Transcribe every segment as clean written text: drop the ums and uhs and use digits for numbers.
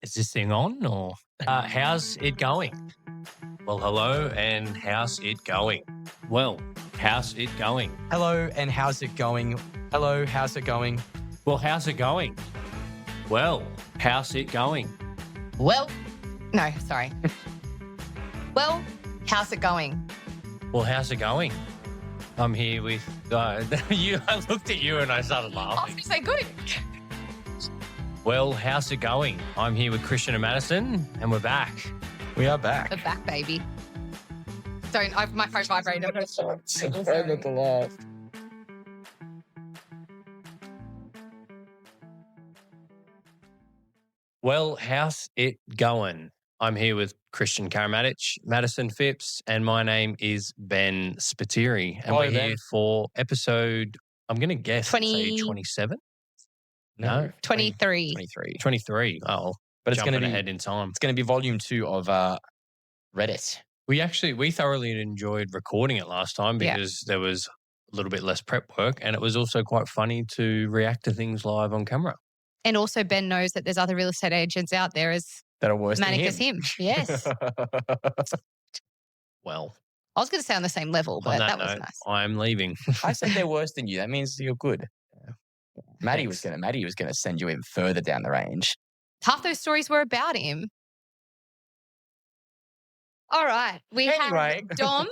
Is this thing on or how's it going? Well, hello and how's it going? Well, how's it going? Hello, and how's it going? Hello, how's it going? Well, how's it going? Well, how's it going? Well, no, sorry. Well, how's it going? Well, how's it going? I'm here with you. I looked at you and I started I was laughing. going to say good. Well, how's it going? I'm here with Kristian and Madison, and we're back. We are back. We're back, baby. My phone vibrated. Try not to laugh. Well, how's it going? I'm here with Kristian Karamatich, Madison Phipps, and my name is Ben Spiteri. And Hello, we're Ben. here for episode, I'm going to guess, 27? No, 23. 23. 23. Oh, But it's jumping going to be ahead in time. it's going to be volume 2 of Reddit. We thoroughly enjoyed recording it last time Yeah. because there was a little bit less prep work, and it was also quite funny to react to things live on camera. And also Ben knows that there's other real estate agents out there as That are worse manic than as him. Yes. Well, I was going to say on the same level, but on that that was note, nice. I'm leaving. I said they're worse than you. That means you're good. Maddie was gonna send you even further down the range. Half those stories were about him. All right. We Anyway. have Dom.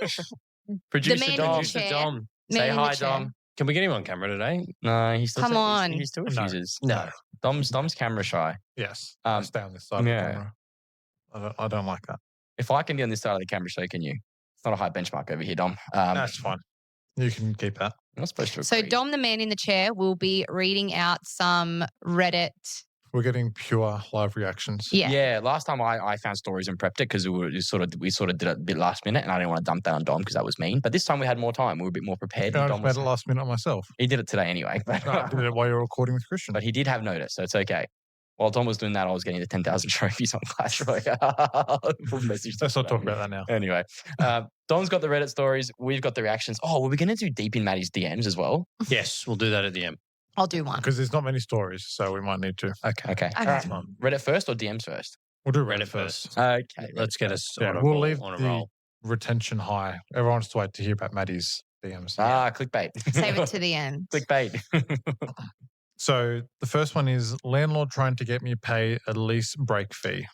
Producer man in Dom. the Producer chair. Dom. Man Say in the hi, chair. Dom. Can we get him on camera today? No, he's still Come on. He still No. refuses. No. Dom's camera shy. Yes. Um, Stay on this side yeah. of the camera. I don't like that. If I can be on this side of the camera, so can you. It's not a high benchmark over here, Dom. That's fine. You can keep that. I'm not supposed to So agree. Dom, the man in the chair, will be reading out some Reddit. We're getting pure live reactions. Yeah. Yeah, last time I found stories and prepped it because we sort of did it a bit last minute, and I didn't want to dump that on Dom because that was mean. But this time we had more time. We were a bit more prepared. I and just Dom made was, it last minute myself. he did it today anyway. I did it while you were recording with Kristian. But he did have notice, so it's okay. While Dom was doing that, I was getting the 10,000 trophies on Clash Royale. Let's not talk about that now. Anyway, Dom's got the Reddit stories. We've got the reactions. Oh, were we going to do deep in Maddie's DMs as well? Yes, we'll do that at the end. I'll do one. Because there's not many stories, so we might need to. Okay. Okay. Okay. All right. Reddit first or DMs first? We'll do Reddit Reddit first. first. Okay. Let's get us Yeah, on a we'll roll. leave On a the roll. retention high. Everyone wants to wait to hear about Maddie's DMs. Clickbait. Save it to the end. Clickbait. So the first one is landlord trying to get me to pay a lease break fee.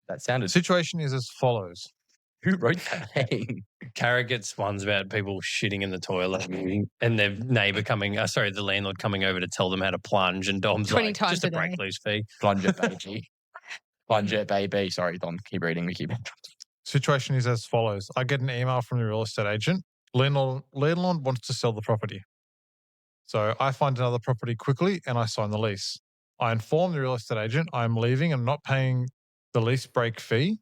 That The sounded. situation is as follows. Who wrote that? Hey. Kara gets ones about people shitting in the toilet and their neighbour the landlord coming over to tell them how to plunge, and Dom's 20 like, times just a a break day. loose fee. Plunger baby. Plunger baby. Sorry, Dom. Keep reading. We keep. Situation is as follows. I get an email from the real estate agent. Landlord wants to sell the property. So I find another property quickly and I sign the lease. I inform the real estate agent I'm leaving and not paying the lease break fee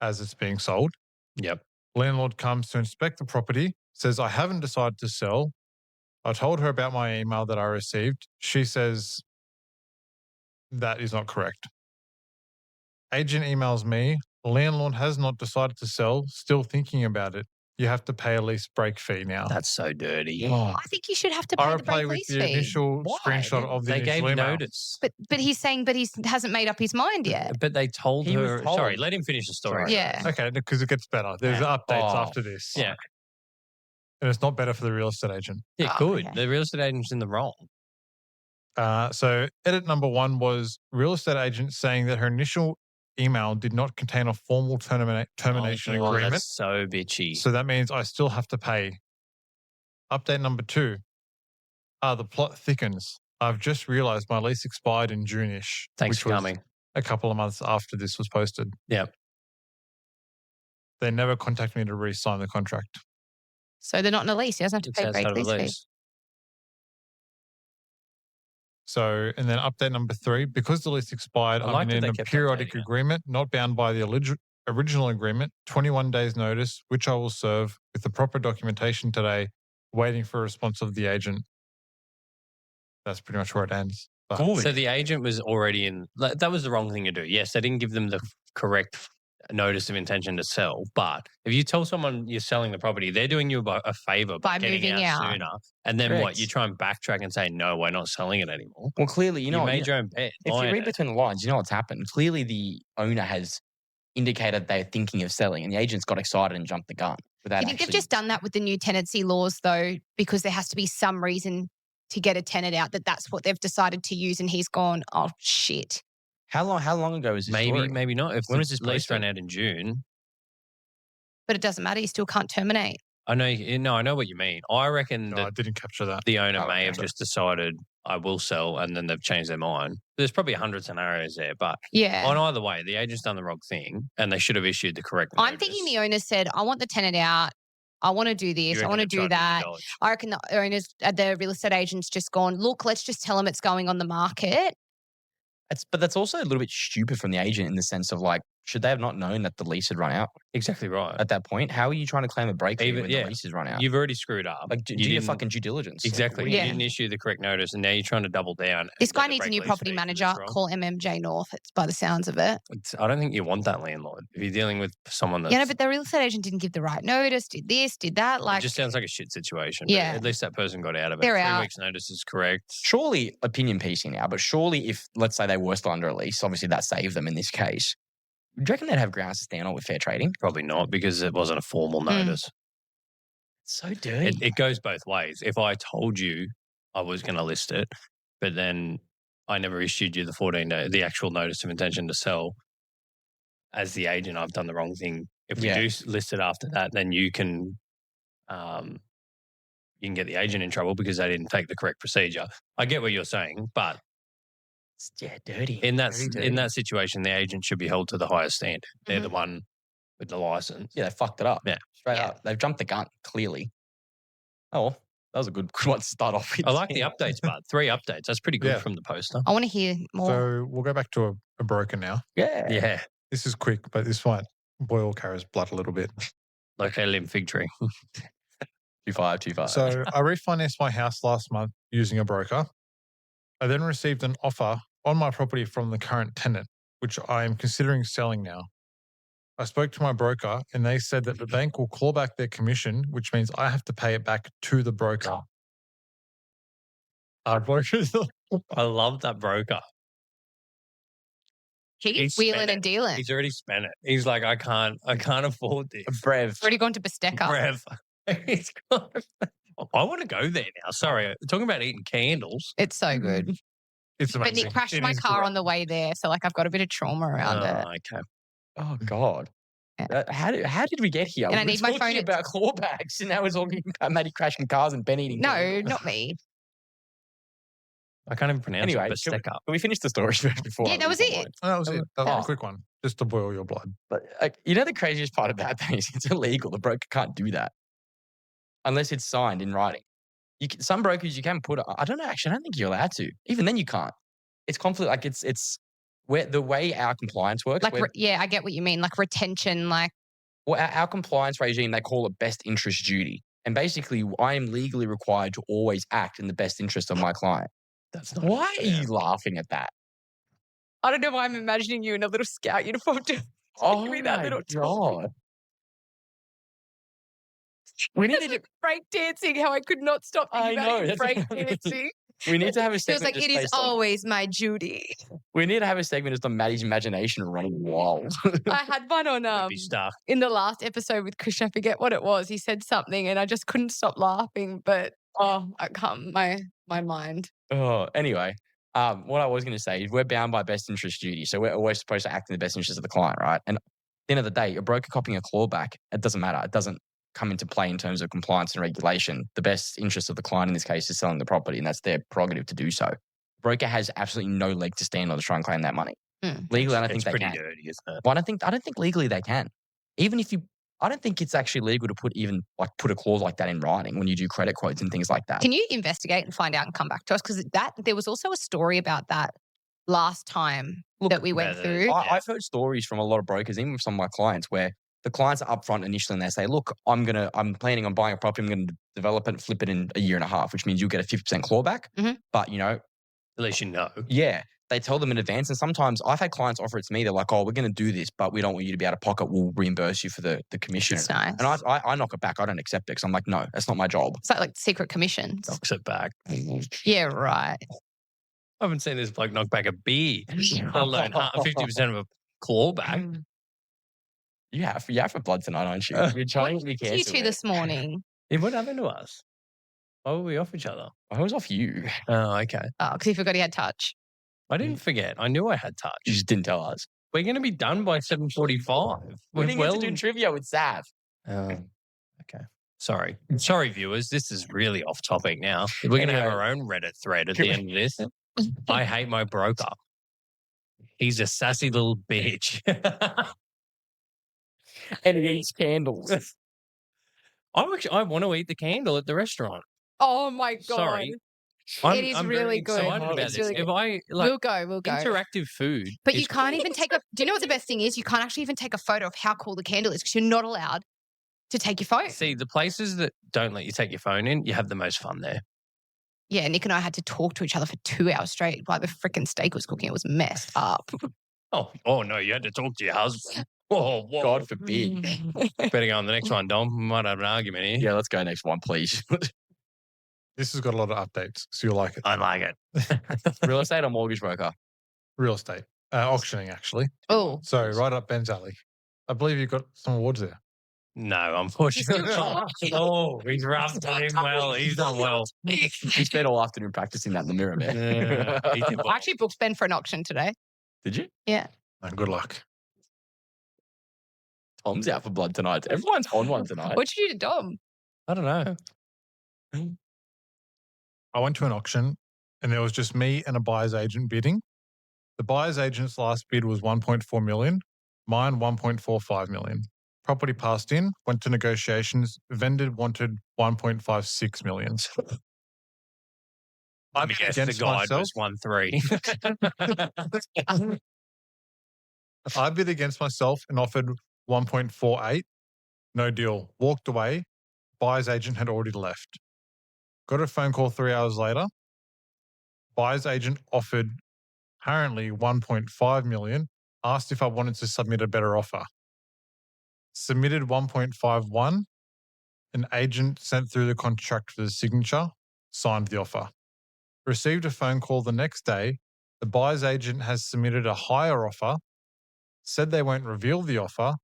as it's being sold. Yep. Landlord comes to inspect the property, says I haven't decided to sell. I told her about my email that I received. She says that is not correct. Agent emails me. Landlord has not decided to sell, still thinking about it. You have to pay a lease break fee now. That's so dirty. Oh, I think you should have to I pay the reply break with lease the fee. initial Why? screenshot of the They gave initial email. notice. But he's saying he hasn't made up his mind yet. But they told He was her. told. Sorry, let him finish the story. Sorry. Yeah. Okay, because it gets better. There's Yeah. updates Oh. after this. Yeah. And it's not better for the real estate agent. Yeah, Oh, good. okay. The real estate agent's in the wrong. So edit number 1 was real estate agent saying that her initial email did not contain a formal termination Oh, agreement. That's so bitchy. So that means I still have to pay. Update number 2. The plot thickens. I've just realized my lease expired in June-ish. Thanks which for was coming. a couple of months after this was posted. Yep. They never contacted me to re-sign the contract. So they're not in a lease. He doesn't have to It's pay break outside of the lease fee. lease. So, and then update number 3, because the lease expired, I like I'm that in they a kept periodic updating it. agreement, not bound by the original agreement, 21 days notice, which I will serve with the proper documentation today, waiting for a response of the agent. That's pretty much where it ends. But Cool. So the agent was already in. That was the wrong thing to do. Yes, they didn't give them the correct notice of intention to sell. But if you tell someone you're selling the property, they're doing you a favor By getting moving out. sooner. And then what? Correct. You try and backtrack and say, no, we're not selling it anymore. Well, clearly, You made your own bet. if you buying read it. between the lines, you know what's happened. Clearly, the owner has indicated they're thinking of selling, and the agent's got excited and jumped the gun. I think they've just done that with the new tenancy laws, though, because there has to be some reason to get a tenant out that's what they've decided to use, and he's gone, oh shit. How long ago is this story? Maybe not. If When the was this lease posted? ran out in June. But it doesn't matter. You still can't terminate. I know what you mean. I reckon No, that I didn't capture that. the owner Oh, may have okay. just decided I will sell, and then they've changed their mind. There's probably 100 scenarios there, but Yeah. on either way, the agent's done the wrong thing, and they should have issued the correct I'm notice. thinking the owner said, I want the tenant out. I want to do You this. I reckon want to they've do tried that. dodge? I reckon the owners, the real estate agents just gone, look, let's just tell them it's going on the market. But that's also a little bit stupid from the agent in the sense of like, should they have not known that the lease had run out Exactly right. at that point? How are you trying to claim a break fee Even- when yeah. the lease has run out? You've already screwed up. Like, do You your didn't- fucking due diligence. Like, Exactly. what do You Yeah. didn't issue the correct notice, and now you're trying to double down. This and guy get the needs a break new lease property fee. manager. That's wrong. Call MMJ North. It's by the sounds of it. I don't think you want that landlord. If you're dealing with someone that's... Yeah, no, but the real estate agent didn't give the right notice, did this, did that. it Like, just sounds like a shit situation. But Yeah. at least that person got out of it. They're 3 out. weeks notice is correct. Surely, opinion piecing now, but surely if, let's say they were still under a lease, obviously that saved them in this case. Do you reckon they'd have grounds to stand on with fair trading? Probably not, because it wasn't a formal notice. So dirty. It goes both ways. If I told you I was going to list it, but then I never issued you the 14-day, the actual notice of intention to sell, as the agent, I've done the wrong thing. If we Yeah. do list it after that, then you can get the agent in trouble because they didn't take the correct procedure. I get what you're saying, but Yeah, dirty. in that Very dirty. in that situation, the agent should be held to the highest standard. They're Mhm. the one with the license. Yeah, they fucked it up. Yeah. Straight Yeah. up. They've jumped the gun, clearly. Oh, well, that was a good one to start off with. I like the updates, but 3 updates. That's pretty good Yeah. from the poster. I want to hear more. So we'll go back to a broker now. Yeah. Yeah, This is quick, but this might boil Kara's blood a little bit. like a limb fig tree. 2.5. So I refinanced my house last month using a broker. I then received an offer on my property from the current tenant, which I am considering selling now. I spoke to my broker and they said that the bank will claw back their commission, which means I have to pay it back to the broker. Our brokers. I love that broker. He's he's wheeling spent and dealing. He's already spent it. He's like, I can't afford this. Brev. Already gone to Besteca. Brev. He's got- I want to go there now. Sorry, talking about eating candles. It's so good. It's But amazing. Nick crashed It my is car great. on the way there. So, like, I've got a bit of trauma around it. Okay. Oh, God. Yeah. How did we get here? And I We were need my talking phone- about clawbacks, and now we're talking about Maddy crashing cars and Ben eating No, candles. not me. I can't even pronounce Anyway, it. can Besteca. we finish the story before? Yeah, I that was lose my it. mind? Oh, that was it. That was Oh. a quick one, just to boil your blood. But like, you know, the craziest part about that is it's illegal. The broker can't do that unless it's signed in writing. Some brokers you can put. I don't know. Actually, I don't think you're allowed to. Even then, you can't. It's conflict. Like it's where the way our compliance works. Like, yeah, I get what you mean. Like retention, like, Well, our compliance regime, they call it best interest duty. And basically, I am legally required to always act in the best interest of my client. That's not Why are fair. you laughing at that? I don't know why I'm imagining you in a little scout uniform. Oh, me that my little toy. God. We need to break dancing, how I could not stop I thinking know, about that's break what I mean. dancing. we need to have a It was segment. like, just it is based on- always my duty. we need to have a segment just on Maddie's imagination running wild. I had one on Would be stuck. in the last episode with Kristian. I forget what it was. He said something and I just couldn't stop laughing. But I can't. My mind. Oh, anyway, what I was going to say is we're bound by best interest duty. So we're always supposed to act in the best interest of the client, right? And at the end of the day, a broker copying a clawback, it doesn't matter. It doesn't come into play in terms of compliance and regulation. The best interest of the client in this case is selling the property, and that's their prerogative to do so. Broker has absolutely no leg to stand on to try and claim that money. Legally, I don't think It's they pretty can. dirty, isn't it? Well, I don't think legally they can. Even if you, I don't think it's actually legal to put a clause like that in writing when you do credit quotes and things like that. Can you investigate and find out and come back to us? Because there was also a story about that last time that we went yeah, through. I've heard stories from a lot of brokers, even with some of my clients, where the clients are upfront initially and they say, look, I'm planning on buying a property, I'm going to develop it and flip it in a year and a half, which means you'll get a 50% clawback. Mhm. But, At least you know. yeah, they tell them in advance. And sometimes I've had clients offer it to me. They're like, "Oh, we're going to do this, but we don't want you to be out of pocket. We'll reimburse you for the commission." It's nice. And I knock it back. I don't accept it because I'm like, no, that's not my job. It's like secret commissions. Knocks it back. Yeah, right. I haven't seen this bloke knock back a beer, let alone 50% of a clawback. You have for blood tonight, aren't you? You're trying to be To you careful. two this morning. Yeah, what happened to us? Why were we off each other? I was off you. Oh, okay. Oh, because he forgot he had touch. I didn't forget. I knew I had touch. You just didn't tell us. We're going to be done by 7:45. We didn't get to do trivia with Sav. Okay. Sorry, viewers. This is really off topic now. We're going to have Anyway. our own Reddit thread at the end of this. I hate my broker. He's a sassy little bitch. And he eats candles. I want to eat the candle at the restaurant. Oh my God. Sorry. It is really good. Excited about It's this. really If good. I like We'll go. interactive food, But you is can't cool. even take a. Do you know what the best thing is? You can't actually even take a photo of how cool the candle is because you're not allowed to take your phone. See, the places that don't let you take your phone in, you have the most fun there. Yeah, Nick and I had to talk to each other for 2 hours straight while the freaking steak was cooking. It was messed up. Oh no, you had to talk to your husband. Oh, whoa. God forbid. Better go on the next one, Dom. We might have an argument here. Yeah, let's go next one, please. This has got a lot of updates, so you'll like it. I like it. Real estate or mortgage broker? Real estate. Auctioning, actually. Oh, So right up Ben's alley. I believe you've got some awards there. No, unfortunately not. Oh, he's roughed on him well. He's done well. He spent all afternoon practicing that in the mirror, man. Yeah, he did well. I actually booked Ben for an auction today. Did you? Yeah. Good luck. Tom's out for blood tonight. Everyone's on one tonight. What'd you do to Dom? I don't know. I went to an auction and there was just me and a buyer's agent bidding. The buyer's agent's last bid was 1.4 million, mine 1.45 million. Property passed in, went to negotiations, vendor wanted 1.56 million. Let me guess, the guide was 1.3. I bid against myself and offered 1.48. No deal. Walked away. Buyer's agent had already left. Got a phone call 3 hours later. Buyer's agent offered apparently 1.5 million, asked if I wanted to submit a better offer. Submitted 1.51. An agent sent through the contract for the signature, signed the offer. Received a phone call the next day. The buyer's agent has submitted a higher offer, said they won't reveal the offer,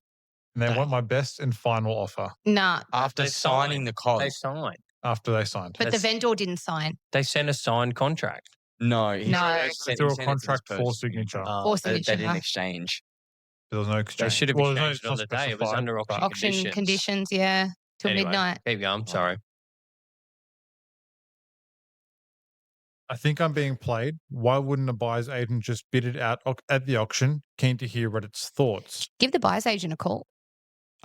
and they want my best and final offer Nah, After They signing signed. the code. They signed. after they signed. but the That's- vendor didn't sign. They sent a signed contract. No. No. Through a contract for signature. Or They signature. didn't exchange. There was no They exchange. should have Well, no, exchanged it's on not the day. It was specified, under but- Auction conditions, yeah, till Anyway, midnight. Keep going. Sorry. I think I'm being played. Why wouldn't a buyer's agent just bid it out at the auction? Keen to hear Reddit's thoughts. Give the buyer's agent a call.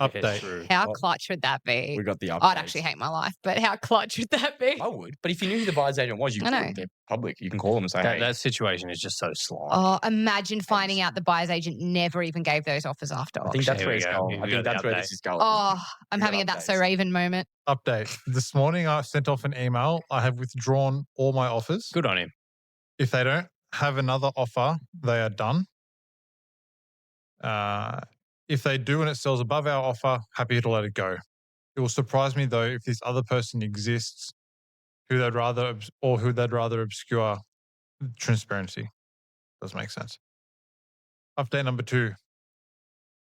Update. True. How Well, clutch would that be? We got the update. I'd actually hate my life, but how clutch would that be? I would. But if you knew who the buyer's agent was, you I know. could. They're public. You can call them and say, hey. That situation is just so slimy. Oh, imagine finding out the buyer's agent never even gave those offers after I think auction. that's Here where we it's go. going. Here I we think go, that's the where update. this is going. Oh, I'm We got having a That's So updates. Raven moment. Update. This morning I sent off an email. I have withdrawn all my offers. Good on him. If they don't have another offer, they are done. If they do and it sells above our offer, happy to let it go. It will surprise me though if this other person exists who they'd rather obscure transparency. Doesn't make sense. Update number 2.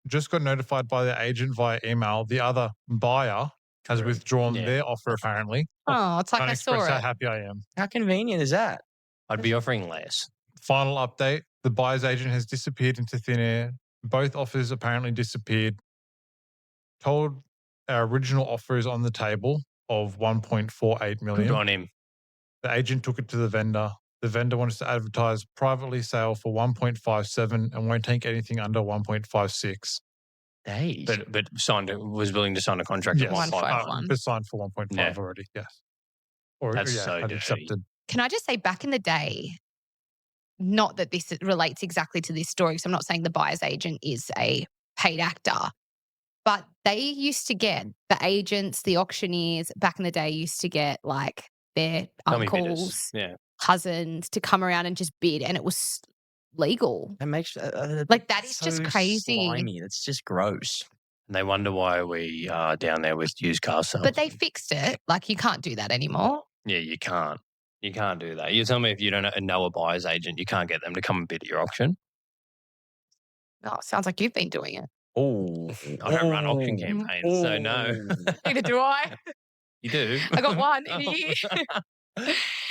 Just got notified by the agent via email. The other buyer has True. withdrawn Yeah. their offer apparently. Oh, it's like Can't I saw express how it. happy I am. How convenient is that? I'd be offering less. Final update. The buyer's agent has disappeared into thin air. Both offers apparently disappeared. Told our original offer is on the table of 1.48 Good million. on him. The agent took it to the vendor. The vendor wants to advertise privately sale for 1.57 and won't take anything under 1.56. Days. But was willing to sign a contract Yes. at 1.5. 1.51. But signed for 1.5 Yeah. already, yes. Or That's so had dirty. accepted. Can I just say, back in the day, not that this relates exactly to this story, because I'm not saying the buyer's agent is a paid actor, but they used to get the agents, the auctioneers back in the day used to get like their Dummy bidders. uncles, Yeah. cousins to come around and just bid. And it was legal. That makes Like, that is so just crazy. slimy. That's just gross. And they wonder why we are down there with used car sales. But they fixed it. Like, you can't do that anymore. Yeah, you can't. You can't do that. You tell me if you don't know a buyer's agent, you can't get them to come and bid at your auction. Oh, sounds like you've been doing it. Oh, I don't run auction campaigns, so no. Neither do I. You do. I got one in a year.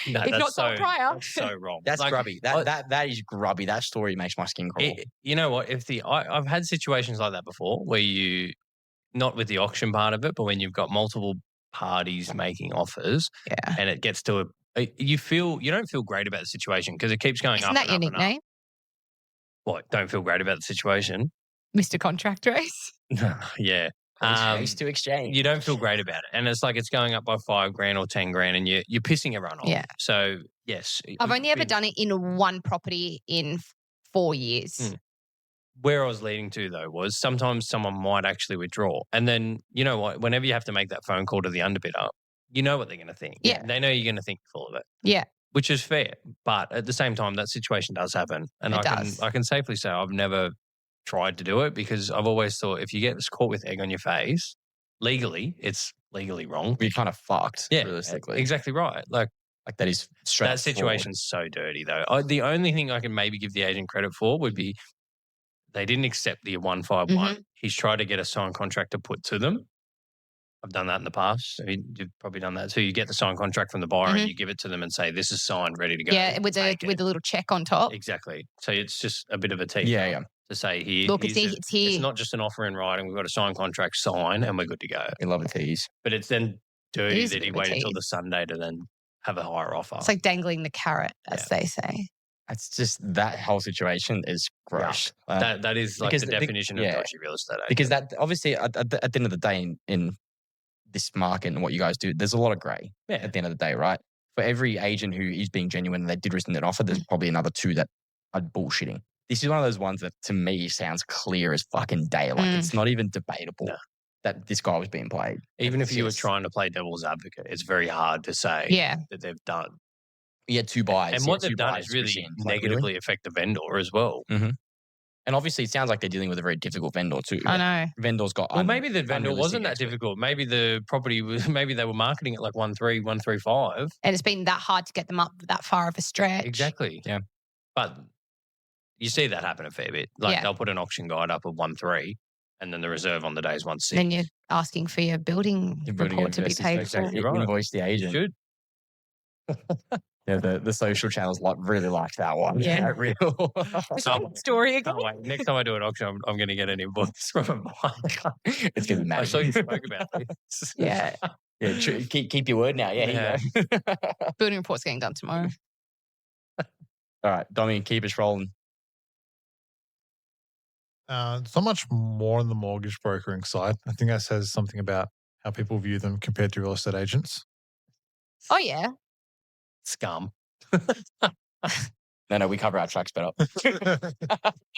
No, If not sold prior. That's so wrong. That's Like, grubby. That is grubby. That story makes my skin crawl. you know what? I've had situations like that before where you, not with the auction part of it, but when you've got multiple parties making offers, Yeah. and it gets to you don't feel great about the situation because it keeps going Isn't up. that your and up and up. nickname? What? Don't feel great about the situation? Mr. Contract Race? Yeah. Race to exchange. You don't feel great about it, and it's like it's going up by $5,000 or $10,000, and you're pissing everyone off. Yeah. So yes, I've only ever done it in one property in 4 years. Where I was leading to though was sometimes someone might actually withdraw, and then you know what? Whenever you have to make that phone call to the underbidder, you know what they're going to think. Yeah. They know you're going to think full of it. Yeah. Which is fair, but at the same time, that situation does happen, and It does. I can safely say I've never tried to do it because I've always thought if you get caught with egg on your face, legally, it's legally wrong. You're kind of fucked, Yeah, realistically. exactly right. Like that is straight. that situation's so dirty though. The only thing I can maybe give the agent credit for would be they didn't accept the 151. He's tried to get a signed contract to put to them. I've done that in the past. So you've probably done that. So you get the signed contract from the buyer and you give it to them and say, this is signed, ready to go. Yeah, with a little check on top. Exactly. So it's just a bit of a teeth. Yeah. To say here, look, it's here. It's not just an offer in writing. We've got a signed contract, sign, and we're good to go. We love a tease. But it's then dirty is a that he bit of a waited until tease. the Sunday to then have a higher offer. It's like dangling the carrot, as they say. It's just that whole situation is gross. That is like because the definition of dodgy real estate. Because that obviously at the end of the day in this market and what you guys do, there's a lot of grey at the end of the day, right? For every agent who is being genuine and they did rescind an offer, there's probably another 2 that are bullshitting. This is one of those ones that to me sounds clear as fucking day. Like it's not even debatable that this guy was being played. Even if you were trying to play devil's advocate, it's very hard to say that they've done. He had 2 buyers. And what they've done is really negatively affect the vendor as well. Mm-hmm. And obviously, it sounds like they're dealing with a very difficult vendor too. I know. Vendor's got. Well, maybe the vendor wasn't that difficult. Maybe the property was. Maybe they were marketing it like 1.3, 1.35, and it's been that hard to get them up that far of a stretch. Exactly. Yeah. But you see that happen a fair bit. Like they'll put an auction guide up of 1.3, and then the reserve on the day is 1.6. Then you're asking for your building report to be paid for. Right. Invoice the agent. You should. Yeah, the social channels really like that one. Yeah. Real. Story again. Oh, wait. Next time I do an auction, I'm going to get an invoice from a buyer. It's going to be mad. I saw you spoke about this. Yeah. Yeah, keep your word now. Yeah. Building report's getting done tomorrow. All right, Domi, keep us rolling. It's not much more on the mortgage brokering side. I think that says something about how people view them compared to real estate agents. Oh, yeah. Scum. No, we cover our tracks better.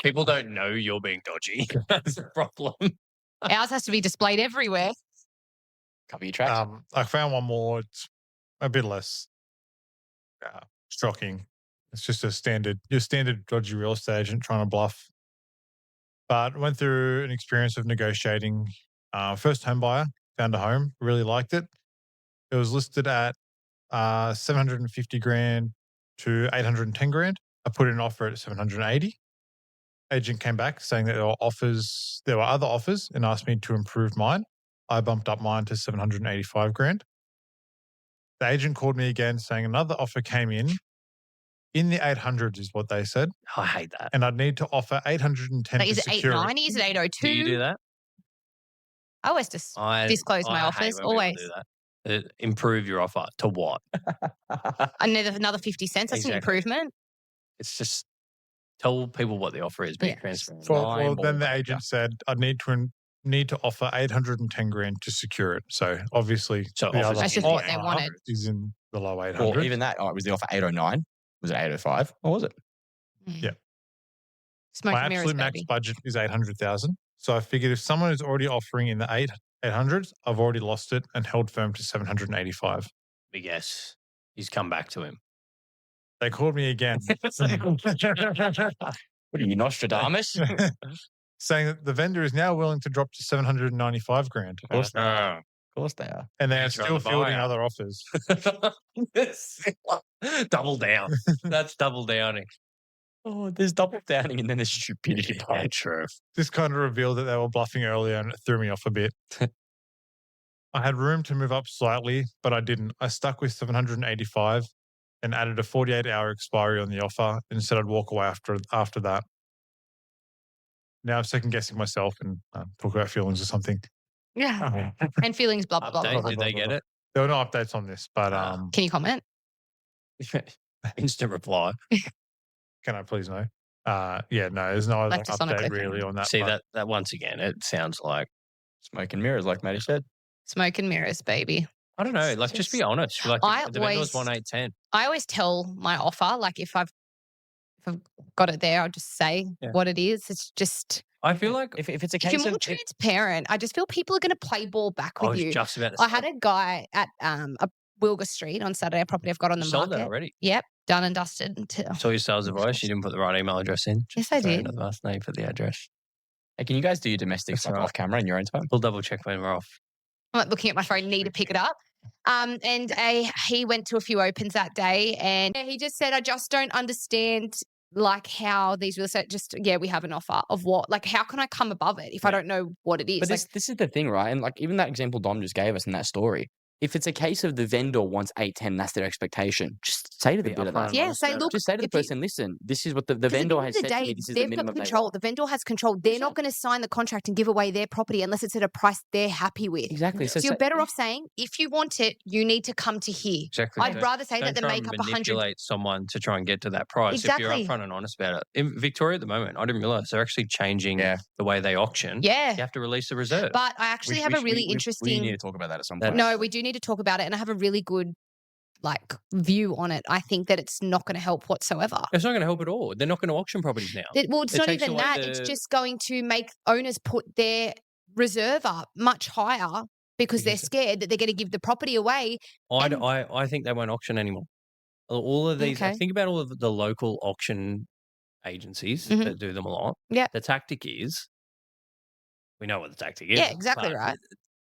People don't know you're being dodgy. That's the problem. Ours has to be displayed everywhere. Cover your tracks. I found one more. It's a bit less shocking. It's just your standard dodgy real estate agent trying to bluff. But went through an experience of negotiating. First home buyer, found a home, really liked it. It was listed at 750 grand to 810 grand. I put in an offer at 780. Agent came back saying that there were other offers and asked me to improve mine. I bumped up mine to 785 grand. The agent called me again saying another offer came in the 800s is what they said. I hate that. And I'd need to offer 810 Is it to secure 890? Is it 802? Do you do that? I always just disclose my offers. Always. Do that. Improve your offer to what? Another 50 cents. That's an improvement. It's just tell people what the offer is. Be transparent. Well, then the agent said I'd need to offer 810 grand to secure it. So obviously, that's just what they wanted. Is in the low 800s. Well, even that was the offer 809. Was it 805? Or was it? Yeah. Smoke My and mirrors, absolute max baby. budget is 800,000. So I figured if someone is already offering in the 800s, I've already lost it and held firm to 785. Big S. He's come back to him. They called me again. What are you, Nostradamus? Saying that the vendor is now willing to drop to 795 grand. Of course they are. Of course they are. And they're Thanks for still the fielding buyer. other offers. Double down. That's double downing. Oh, there's double downing and then there's stupidity. Yeah, true. This kind of revealed that they were bluffing earlier and it threw me off a bit. I had room to move up slightly, but I didn't. I stuck with 785 and added a 48-hour expiry on the offer and said I'd walk away after that. Now I'm second-guessing myself and talk about feelings or something. Yeah. And feelings, blah, blah, blah. Update, did they get it? There were no updates on this, but Can you comment? Instant reply. can I please know? Yeah, no, there's no Left us on a update cliffhanger. really on that. See, front. that once again, it sounds like, Smoke and mirrors, like Maddie said. Smoke and mirrors, baby. I don't know, like just be honest. Like I the vendor was always- 1810. I always tell my offer, like if I've got it there, I'll just say what it is. It's just I feel like If it's a if case you're more of transparent, I just feel people are going to play ball back I with was you. just about to I had a guy at Wilga Street on Saturday, a property I've got on the sold that market. already. Yep, done and dusted. Saw your sales advice. You didn't put the right email address in. Yes, I Sorry, did. not the last name for the address. Hey, can you guys do your domestics That's like right. off camera in your own time? We'll double check when we're off. I'm like looking at my phone, need to pick it up. And he went to a few opens that day, and he just said, "I just don't understand." Like how these real estate we have an offer of what, like how can I come above it if I don't know what it is? But Like, this is the thing, right? And like even that example Dom just gave us in that story, if it's a case of the vendor wants 810, that's their expectation. Just say to the Be bidder upfront that. yeah, honest say, about it. look, Just say to the if you- person, listen, this is what the 'cause at vendor end has of the said to me. day, This is the they've got minimum they control. want. The vendor has control. They're not going to sign the contract and give away their property unless it's at a price they're happy with. Exactly. So you're better off saying, if you want it, you need to come to here. Exactly. I'd rather say that Don't than try make and up 100. manipulate someone to try and get to that price. If Exactly. you're upfront and honest about it. In Victoria at the moment, I didn't realize they're actually changing the way they auction. Yeah. You have to release the reserve. But I actually have a really We interesting. need to talk about that at some That- point. No, we do need to talk about it, and I have a really good view on it. I think that it's not going to help whatsoever. It's not going to help at all. They're not going to auction properties now. Well, it's It not takes even away that. It's the- just going to make owners put their reserve up much higher because they're Because- scared that they're going to give the property away. And- I think they won't auction anymore. All of these, Okay. think about all of the local auction agencies Mhm. that do them a lot. Yeah. The tactic is, we know what the tactic is. Yeah, exactly but right.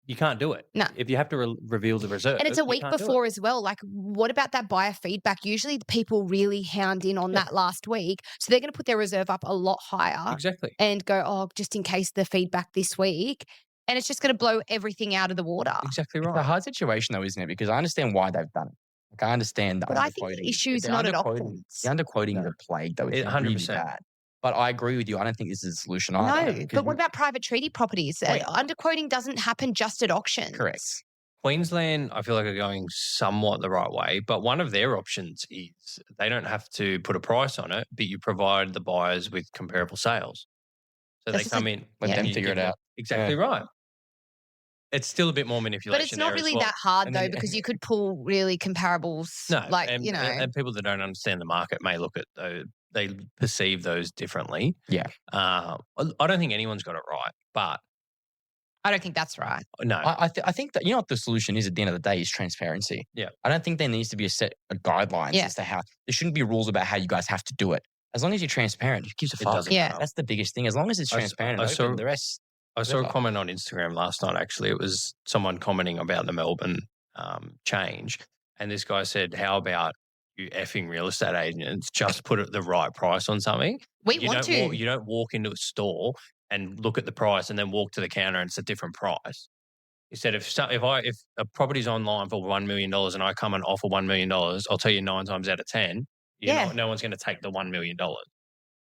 You can't do it. No. If you have to reveal the reserve. And it's a you week can't do it. before as well. Like, what about that buyer feedback? Usually the people really hound in on that last week. So they're going to put their reserve up a lot higher Exactly. and go, oh, just in case the feedback this week. And it's just going to blow everything out of the water. Exactly It's a right. hard situation though, isn't it? Because I understand why they've done it. Like I understand the But I think underquoting. the issue is The not at underquoting- auctions. The underquoting is a plague though. It's 100%. really bad. But I agree with you. I don't think this is a solution either. No, 'cause but what about private treaty properties? Wait. Underquoting doesn't happen just at auctions. Correct. Queensland, I feel like, are going somewhat the right way, but one of their options is they don't have to put a price on it, but you provide the buyers with comparable sales. So That's they just come like- in. Let Yeah. them and you figure give it them- out. Exactly right. It's still a bit more manipulation. But it's not there as really well. that hard And though, then- because you could pull really comparables. No, like and, you know, and people that don't understand the market may look at they perceive those differently. Yeah. I don't think anyone's got it right, but I don't think that's right. no, I think that you know what the solution is at the end of the day is transparency. Yeah. I don't think there needs to be a set of guidelines Yeah. as to how there shouldn't be rules about how you guys have to do it. As long as you're transparent, who gives a It fuck? doesn't Yeah. matter. That's the biggest thing. As long as it's I s- transparent I and saw- open, the rest. I saw a Whatever. comment on Instagram last night. Actually, it was someone commenting about the Melbourne change, and this guy said, "How about you effing real estate agents just put the right price on something? We You want don't to. you don't walk into a store and look at the price and then walk to the counter and it's a different price." He said, if a property's online for $1 million and I come and offer $1 million, I'll tell you 9 times out of 10, Yeah. no one's going to take the $1 million.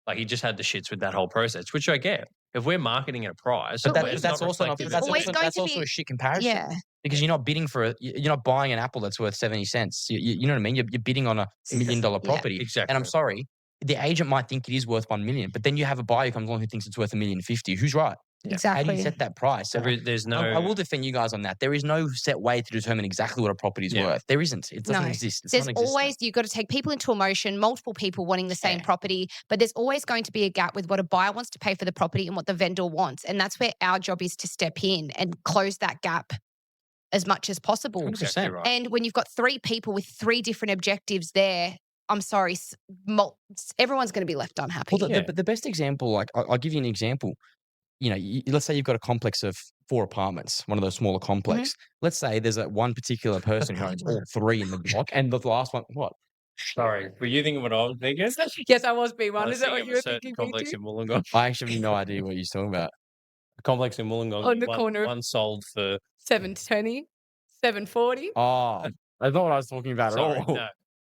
Like he just had the shits with that whole process, which I get. If we're marketing at a price, But it's that's not also reflective that's of always also, going that's to also be- a shit comparison. Yeah. Because you're not bidding you're not buying an apple that's worth 70 cents. You know what I mean? You're bidding on a $1 million Yeah. property. Exactly. And I'm sorry, the agent might think it is worth 1 million, but then you have a buyer who comes along who thinks it's worth $1,050,000. Who's right? How do Exactly. you set that price? So There's no. I will defend you guys on that. There is no set way to determine exactly what a property is Yeah. worth. There isn't. It doesn't No. exist. It's There's non-existent. always, you've got to take people into emotion, multiple people wanting the same Yeah. property, but there's always going to be a gap with what a buyer wants to pay for the property and what the vendor wants. And that's where our job is to step in and close that gap as much as possible. 100%. Exactly right. And when you've got 3 people with 3 different objectives there, I'm sorry, everyone's going to be left unhappy. Well, the best example, like I'll give you an example. You know, let's say you've got a complex of 4 apartments, one of those smaller complex. Let's say there's one particular person who owns all 3 in the block, and the last one, what? Sorry, were you thinking what I was thinking? Yes, I was B1. I Is that what think you of a were certain thinking? complex in Wollongong. I actually have no idea what you're talking about. A complex in Wollongong. On the corner of One sold for 720, 740. Oh, that's not what I was talking about sorry, at all. no.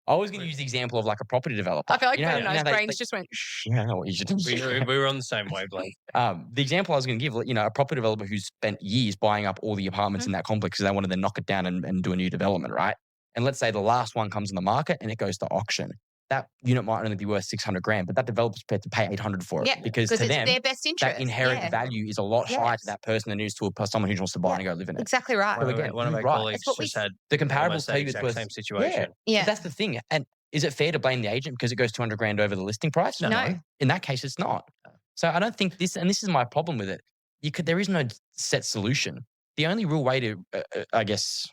I was going to use the example of like a property developer. I feel like You know how- Ben and you know I's how brains just went, shh. You know what you should do. We were on the same wavelength. The example I was going to give, you know, a property developer who spent years buying up all the apartments in that complex because they wanted to knock it down and do a new development, right? And let's say the last one comes on the market and it goes to auction. That unit might only be worth 600 grand, but that developer's prepared to pay 800 for it Yeah, because to it's them, their best interest. that inherent value is a lot higher to Yes. that person than it is to someone who wants to buy and go live in it. Exactly right. So again, one of our right. colleagues That's what we just had The comparables almost tell the you it's exact worth same situation. Yeah. But that's the thing. And is it fair to blame the agent because it goes 200 grand over the listing price? No. In that case, it's not. So I don't think this is my problem with it. There is no set solution. The only real way to, I guess,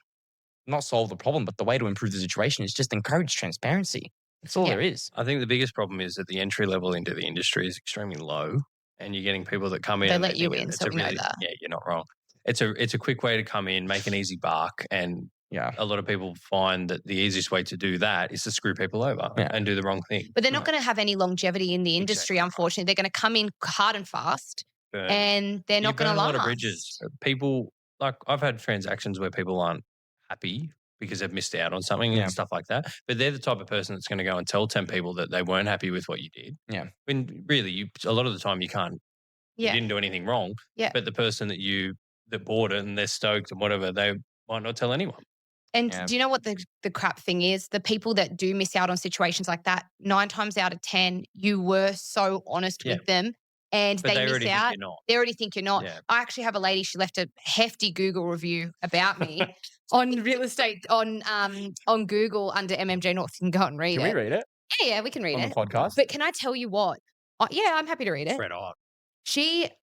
not solve the problem, but the way to improve the situation is just encourage transparency. That's all there is. I think the biggest problem is that the entry level into the industry is extremely low, and you're getting people that come in. They and let you think in, it's so a we know really, that. Yeah, you're not wrong. It's a quick way to come in, make an easy buck, and a lot of people find that the easiest way to do that is to screw people over and do the wrong thing. But they're not going to have any longevity in the industry, unfortunately. They're going to come in hard and fast, and they're not going to last. A lot of bridges. People, like I've had transactions where people aren't happy because they've missed out on something and stuff like that. But they're the type of person that's going to go and tell 10 people that they weren't happy with what you did. Yeah. When really, a lot of the time you can't. You didn't do anything wrong. Yeah. But the person that bought it and they're stoked and whatever, they might not tell anyone. And do you know what the crap thing is? The people that do miss out on situations like that, 9 times out of 10, you were so honest with them. And But they miss out. They already think you're not. Yeah. I actually have a lady, she left a hefty Google review about me on real estate on Google under MMJ North. You can go and read it. Can we read it? Yeah, we can read on it. the podcast? But can I tell you what? I'm happy to read it. Fred on.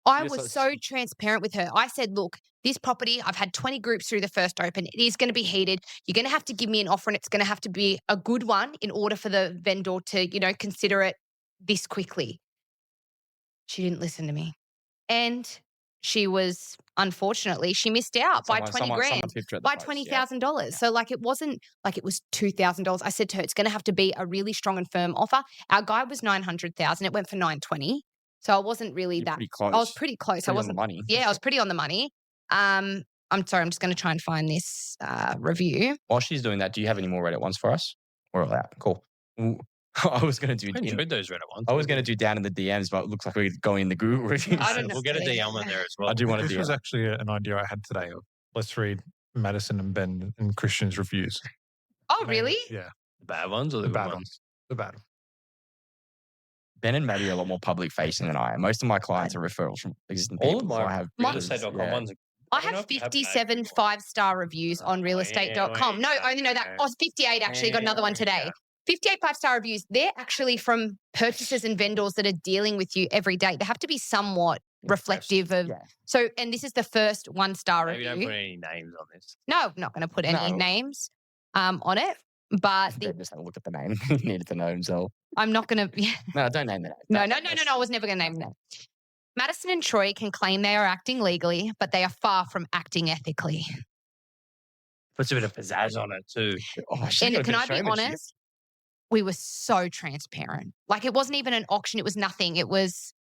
I was so transparent with her. I said, look, this property, I've had 20 groups through the first open. It is going to be heated. You're going to have to give me an offer and it's going to have to be a good one in order for the vendor to, consider it this quickly. She didn't listen to me. And she was, unfortunately, she missed out by 20 grand, by $20,000. So it wasn't like it was $2,000. I said to her, it's going to have to be a really strong and firm offer. Our guide was $900,000. It went for $920,000. So I wasn't really pretty close. I was pretty close. I wasn't on the money. Yeah, I was pretty on the money. I'm sorry. I'm just going to try and find this review. While she's doing that, do you have any more Reddit ones for us? We're all that. Cool. I was going to do. I enjoyed those Reddit ones. I was going to do down in the DMs, but it looks like we're going in the Google reviews. I don't know. We'll get a DM in there as well. I do want to This do was actually an idea I had today. Let's read Madison and Ben and Kristian's reviews. Oh, really? Yeah. The bad ones or the, The good bad ones? ones. The bad ones. Ben and Maddy are a lot more public facing than I am. Most of my clients are referrals from existing people. All of my so I have real estate.com ones. I have 57 5-star reviews on realestate.com. No, I only know that. Oh, 58 actually. Got another one today. 58 5-star reviews. They're actually from purchasers and vendors that are dealing with you every day. They have to be somewhat reflective of. So, and this is the first 1-star Maybe review. don't put any names on this. No, I'm not going to put any names on it. But just have a look at the name. He needed to know himself. I'm not going to. No, don't name that. No. I was never going to name them. Madison and Troy can claim they are acting legally, but they are far from acting ethically. Puts a bit of pizzazz on it too. And can I be honest? We were so transparent. It wasn't even an auction. It was nothing. It was.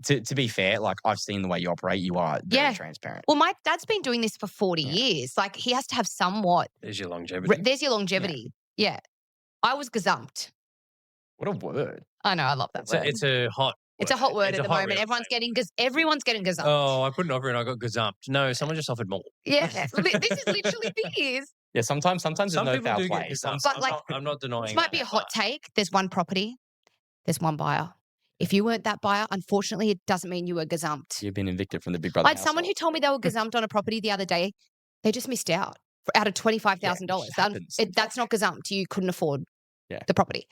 To be fair, I've seen the way you operate. You are very transparent. Well, my dad's been doing this for 40 years. He has to have somewhat. There's your longevity. Yeah. I was gazumped. What a word. I know. I love that word. It's a hot. It's a hot word at the moment. Everyone's getting gazumped. Oh, I put an offer and I got gazumped. No, someone just offered more. Yeah. This is literally this. Yeah, sometimes there's no foul do play. But I'm not denying. This might be a hot take. There's one property. There's one buyer. If you weren't that buyer, unfortunately, it doesn't mean you were gazumped. You've been evicted from the Big Brother. I had someone who told me they were gazumped on a property the other day. They just missed out of $25,000. That's not gazumped. You couldn't afford the property.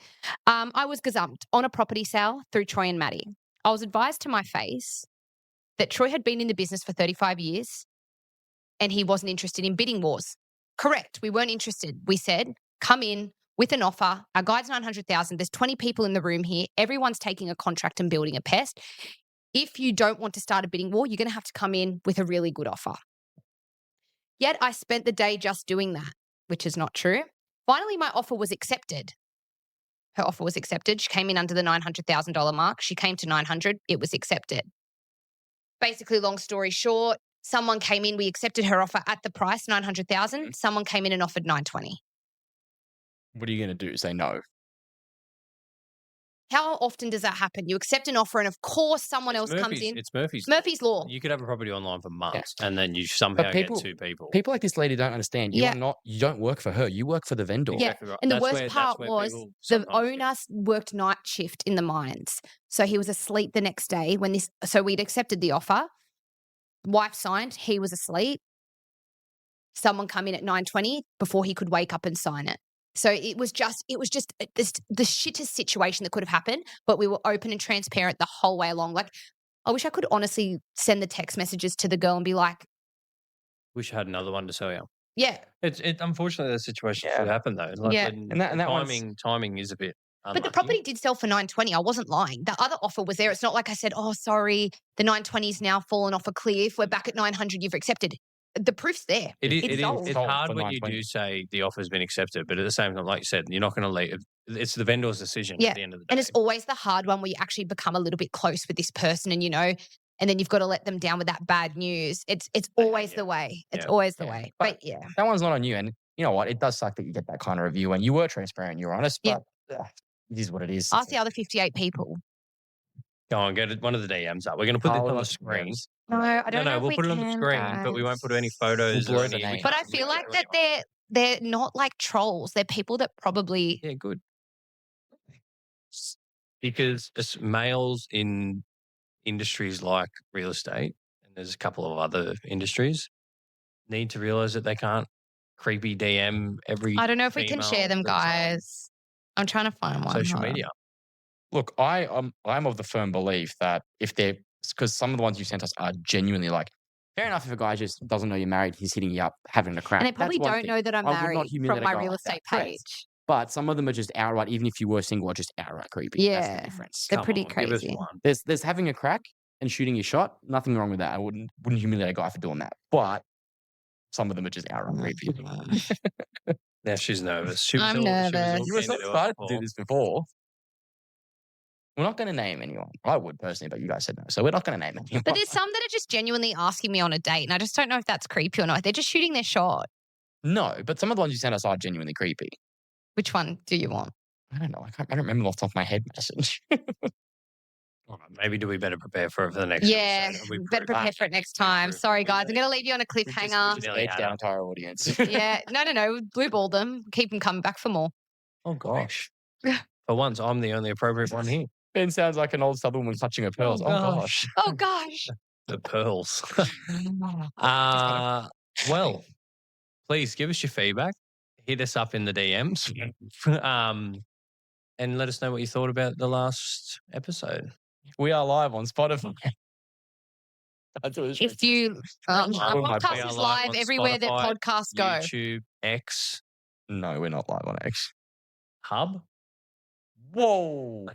I was gazumped on a property sale through Troy and Maddy. I was advised to my face that Troy had been in the business for 35 years and he wasn't interested in bidding wars. Correct. We weren't interested. We said, come in. with an offer. Our guide's 900,000. There's 20 people in the room here. Everyone's taking a contract and building a pest. If you don't want to start a bidding war, you're going to have to come in with a really good offer. Yet I spent the day just doing that, which is not true. Finally, my offer was accepted. Her offer was accepted. She came in under the $900,000 mark. She came to 900. It was accepted. Basically, long story short, someone came in. We accepted her offer at the price, 900,000. Someone came in and offered 920. What are you going to do? Say no? How often does that happen? You accept an offer and, of course, someone else comes in. It's Murphy's. Murphy's Law. You could have a property online for months and then you somehow get two people. People like this lady don't understand. You don't work for her. You work for the vendor. Yeah. Exactly right. And the worst part was the owner worked night shift in the mines. So he was asleep the next day so we'd accepted the offer. Wife signed. He was asleep. Someone come in at 9:20 before he could wake up and sign it. So it was just the shittest situation that could have happened, but we were open and transparent the whole way along. Like, I wish I could honestly send the text messages to the girl and be like, wish I had another one to sell you. Yeah. It unfortunately the situation could happen though. Like, and that timing is a bit unlucky. But the property did sell for 920. I wasn't lying. The other offer was there. It's not like I said, oh, sorry, the 920 is now fallen off a cliff. We're back at 900. You've accepted. The proof's there. It's hard when you do say the offer's been accepted, but at the same time, like you said, you're not going to leave. It's the vendor's decision at the end of the day. And it's always the hard one where you actually become a little bit close with this person and, and then you've got to let them down with that bad news. It's always the way. It's always the way. But that one's not on you. And you know what? It does suck that you get that kind of review. And you were transparent. You were honest. But it is what it is. Ask the other 58 people. Go on, get one of the DMs up. We're going to put this on the screen. No, I don't know. No, we'll put it on the screen, but we won't put any photos. But I feel like that they're not like trolls. They're people that probably good. Because it's males in industries like real estate, and there's a couple of other industries, need to realize that they can't creepy DM every. I don't know if we can share them, guys. I'm trying to find one. Social media. Look, I'm of the firm belief that because some of the ones you sent us are genuinely like, fair enough if a guy just doesn't know you're married, he's hitting you up, having a crack. And they probably don't know that I'm married from my real estate page. But some of them are just outright, even if you were single, are just outright creepy. Yeah. That's the difference. They're pretty crazy. There's having a crack and shooting your shot. Nothing wrong with that. I wouldn't humiliate a guy for doing that. But some of them are just outright creepy. Now she's nervous. I'm nervous. You were so excited to do this before. We're not going to name anyone. I would personally, but you guys said no. So we're not going to name anyone. But there's some that are just genuinely asking me on a date, and I just don't know if that's creepy or not. They're just shooting their shot. No, but some of the ones you sent us are genuinely creepy. Which one do you want? I don't know. I don't remember off the top of my head message. Maybe do we better prepare for it for the next episode? Better prepare for it next time. Sorry, guys. I'm going to leave you on a cliffhanger. We just edged our entire audience. Yeah. No. Blue ball them. Keep them coming back for more. Oh, gosh. For once, I'm the only appropriate one here. Ben sounds like an old Southern woman clutching her pearls. Oh, gosh. Oh, gosh. The pearls. Well, please give us your feedback. Hit us up in the DMs. And let us know what you thought about the last episode. We are live on Spotify. If you, our podcast is live everywhere that podcasts go. YouTube, X. No, we're not live on X. Hub. Whoa.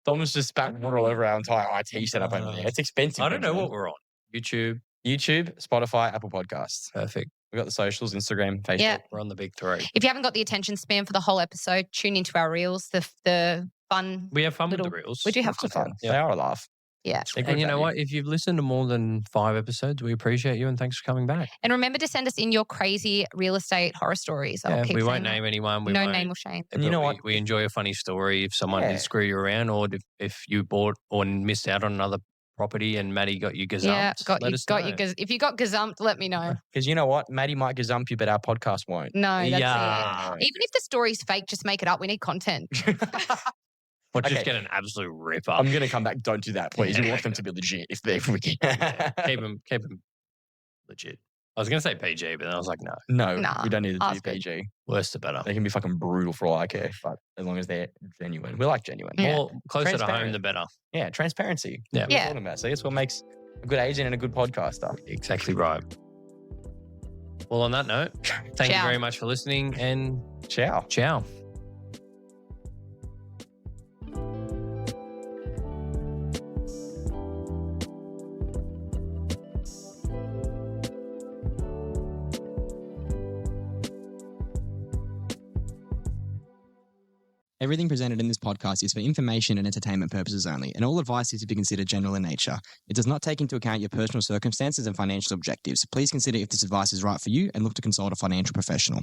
Thomas just spat water all over our entire IT setup over there. It's expensive. I don't know what we're on. YouTube, Spotify, Apple Podcasts. Perfect. We've got the socials, Instagram, Facebook. Yeah. We're on the big three. If you haven't got the attention span for the whole episode, tune into our reels, the fun. We have fun with the reels. We do have some fun. They are a laugh. Yeah. And you know what? If you've listened to more than 5 episodes, we appreciate you and thanks for coming back. And remember to send us in your crazy real estate horror stories. We won't name anyone. No name or shame. And you know what? We enjoy a funny story if someone did screw you around, or if you bought or missed out on another property and Maddie got you gazumped. If you got gazumped, let me know. Because you know what? Maddie might gazump you, but our podcast won't. No, that's it. Even if the story's fake, just make it up. We need content. Or just get an absolute rip up. I'm going to come back. Don't do that, please. We want them to be legit if we can. Keep them legit. I was going to say PG, but then I was like, no. No, we don't need to do PG. Worse the better. They can be fucking brutal for all I care, but as long as they're genuine. We like genuine. More closer to home, the better. Yeah, transparency. Yeah. We're talking about. So that's what makes a good agent and a good podcaster. Exactly right. Well, on that note, thank you Ciao. very much for listening and Ciao. ciao. Everything presented in this podcast is for information and entertainment purposes only, and all advice is to be considered general in nature. It does not take into account your personal circumstances and financial objectives. Please consider if this advice is right for you and look to consult a financial professional.